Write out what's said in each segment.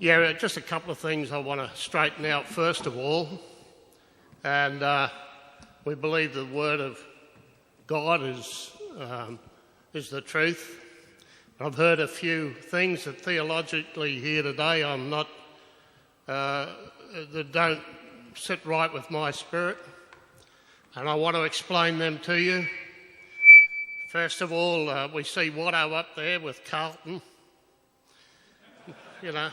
Yeah, just a couple of things I want to straighten out first of all. And we believe the Word of God is the truth. I've heard a few things that theologically here today I'm not that don't sit right with my spirit, and I want to explain them to you. First of all, we see Watto up there with Carlton, you know.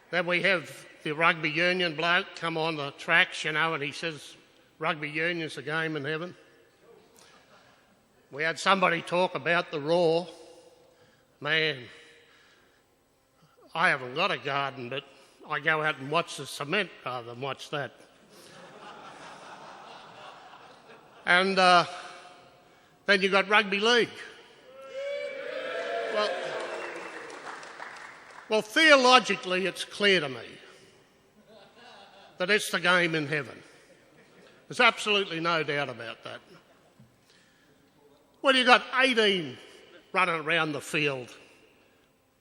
Then we have the rugby union bloke come on the tracks, you know, and he says rugby union's a game in heaven. We had somebody talk about the Raw. Man, I haven't got a garden, but I go out and watch the cement rather than watch that. And then you got rugby league. Well, theologically, it's clear to me that it's the game in heaven. There's absolutely no doubt about that. Well, you got 18 running around the field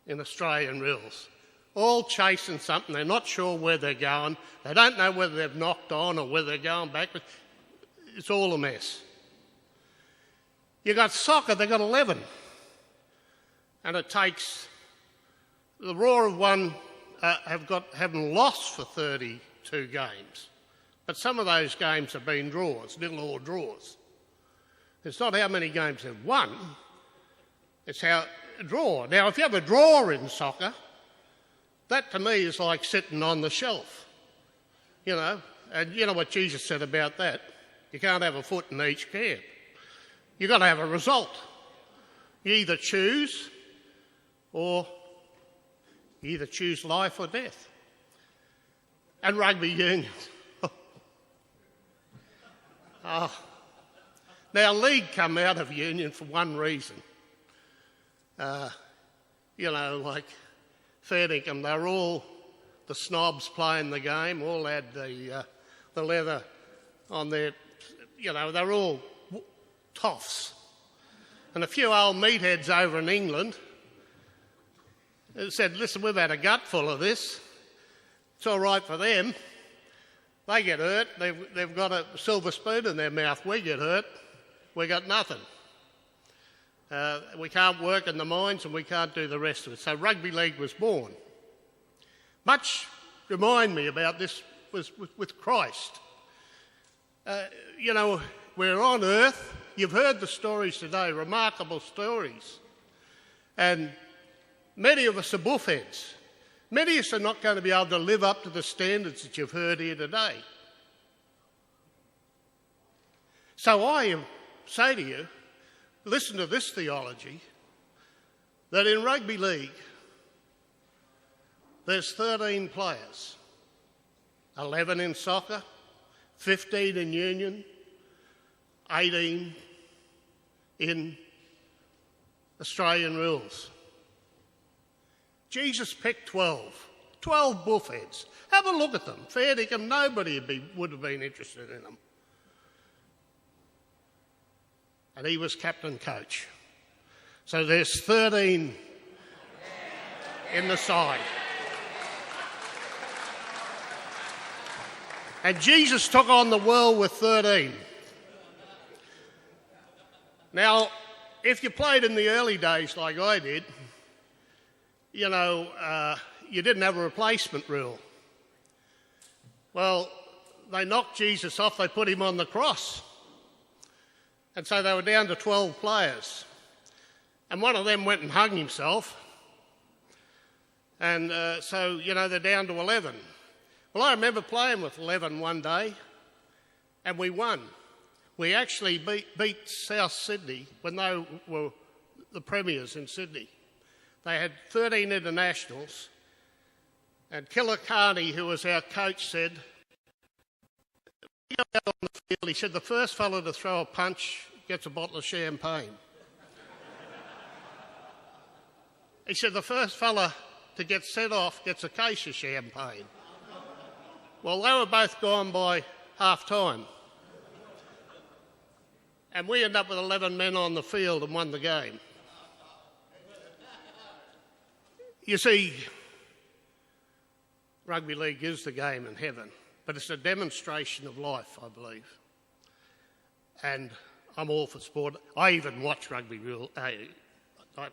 in Australian rules, all chasing something. They're not sure where they're going. They don't know whether they've knocked on or whether they're going backwards. It's all a mess. You got soccer, they've got 11. And it takes... The Raw have won, haven't lost for 32 games. But some of those games have been draws, nil-all draws. It's not how many games they've won, it's how a draw. Now, if you have a draw in soccer, that to me is like sitting on the shelf, you know. And you know what Jesus said about that? You can't have a foot in each camp. You've got to have a result. You either choose life or death. And rugby union. Now, league come out of union for one reason. You know, like fair dinkum, they're all the snobs playing the game, all had the leather on their, you know, they're all toffs. And a few old meatheads over in England said, listen, we've had a gutful of this. It's all right for them. They get hurt. They've got a silver spoon in their mouth. We get hurt. We got nothing. We can't work in the mines and we can't do the rest of it. So rugby league was born. Much remind me about this was with Christ. You know, we're on earth. You've heard the stories today, remarkable stories. And many of us are buffheads. Many of us are not going to be able to live up to the standards that you've heard here today. So I say to you, listen to this theology, that in rugby league, there's 13 players, 11 in soccer, 15 in union, 18 in Australian rules. Jesus picked 12 buffheads. Have a look at them. Fair dinkum, nobody would have been interested in them. And he was captain coach. So there's 13 in the side. And Jesus took on the world with 13. Now, if you played in the early days like I did, you know, you didn't have a replacement rule. Well, they knocked Jesus off, they put him on the cross. And so they were down to 12 players. And one of them went and hung himself. And so, you know, they're down to 11. Well, I remember playing with 11 one day, and we won. We actually beat South Sydney when they were the premiers in Sydney. They had 13 internationals, and Killarney, who was our coach, said, out on the field, he said, the first fellow to throw a punch gets a bottle of champagne. He said, the first fella to get set off gets a case of champagne. Well, they were both gone by half-time. And we ended up with 11 men on the field and won the game. You see, rugby league is the game in heaven, but it's a demonstration of life, I believe. And I'm all for sport. I even watch rugby real.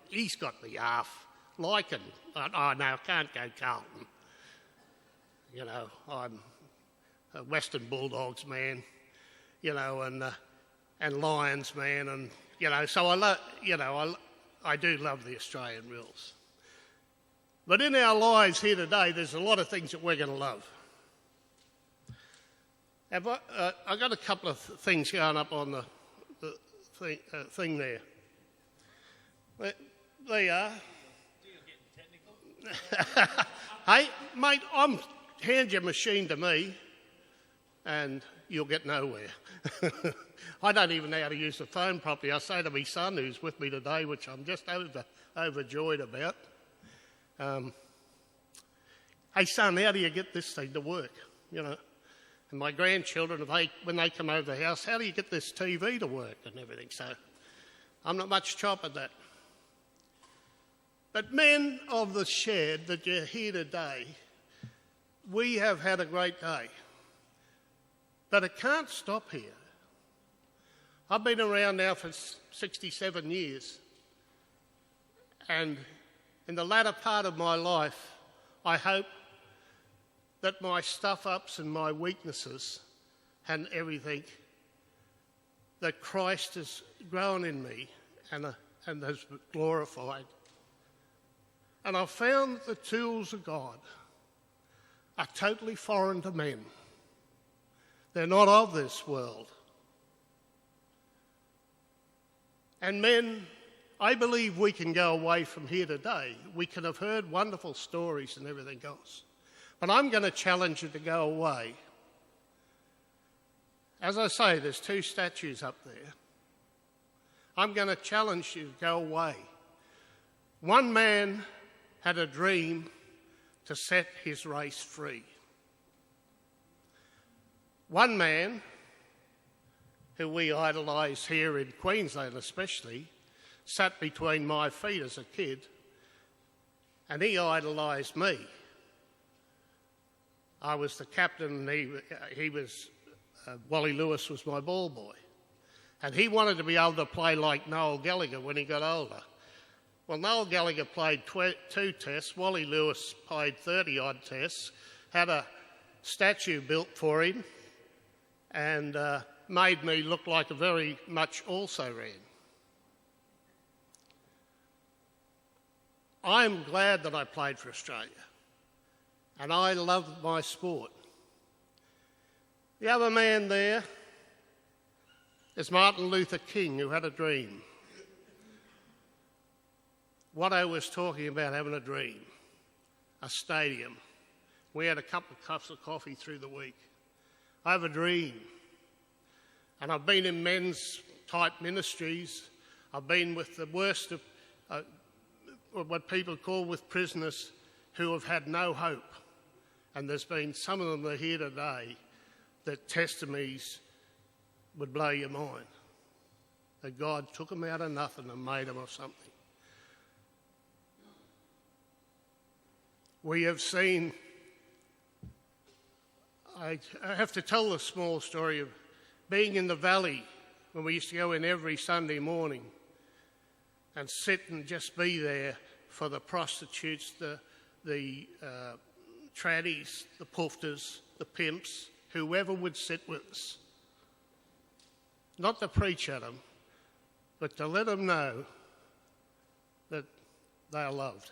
He's got the half liking. No, I can't go Carlton. You know, I'm a Western Bulldogs man, you know, and Lions man, and you know, so I do love the Australian rules. But in our lives here today, there's a lot of things that we're going to love. I've got a couple of things going up on the thing there. They are. Hey, mate, hand your machine to me and you'll get nowhere. I don't even know how to use the phone properly. I say to my son, who's with me today, which I'm just overjoyed about, hey, son, how do you get this thing to work? You know, and my grandchildren, when they come over the house, how do you get this TV to work and everything? So I'm not much chop at that. But men of the shed that you're here today, we have had a great day. But it can't stop here. I've been around now for 67 years. And in the latter part of my life, I hope that my stuff-ups and my weaknesses and everything, that Christ has grown in me and has glorified. And I've found the tools of God are totally foreign to men. They're not of this world. And men, I believe we can go away from here today. We can have heard wonderful stories and everything else. But I'm going to challenge you to go away. As I say, there's 2 statues up there. I'm going to challenge you to go away. One man had a dream to set his race free. One man, who we idolise here in Queensland especially, sat between my feet as a kid, and he idolised me. I was the captain, and he was, Wally Lewis was my ball boy. And he wanted to be able to play like Noel Gallagher when he got older. Well, Noel Gallagher played 2 tests, Wally Lewis played 30-odd tests, had a statue built for him, and made me look like a very much also-ran. I'm glad that I played for Australia, and I loved my sport. The other man there is Martin Luther King, who had a dream. Watto was talking about having a dream, a stadium. We had a couple of cups of coffee through the week. I have a dream. And I've been in men's type ministries. I've been with the worst of what people call with prisoners who have had no hope. And there's been some of them that are here today that testimonies would blow your mind. That God took them out of nothing and made them of something. We have seen, I have to tell the small story of being in the valley when we used to go in every Sunday morning and sit and just be there for the prostitutes, the tradies, the poofters, the pimps, whoever would sit with us. Not to preach at them, but to let them know that they are loved.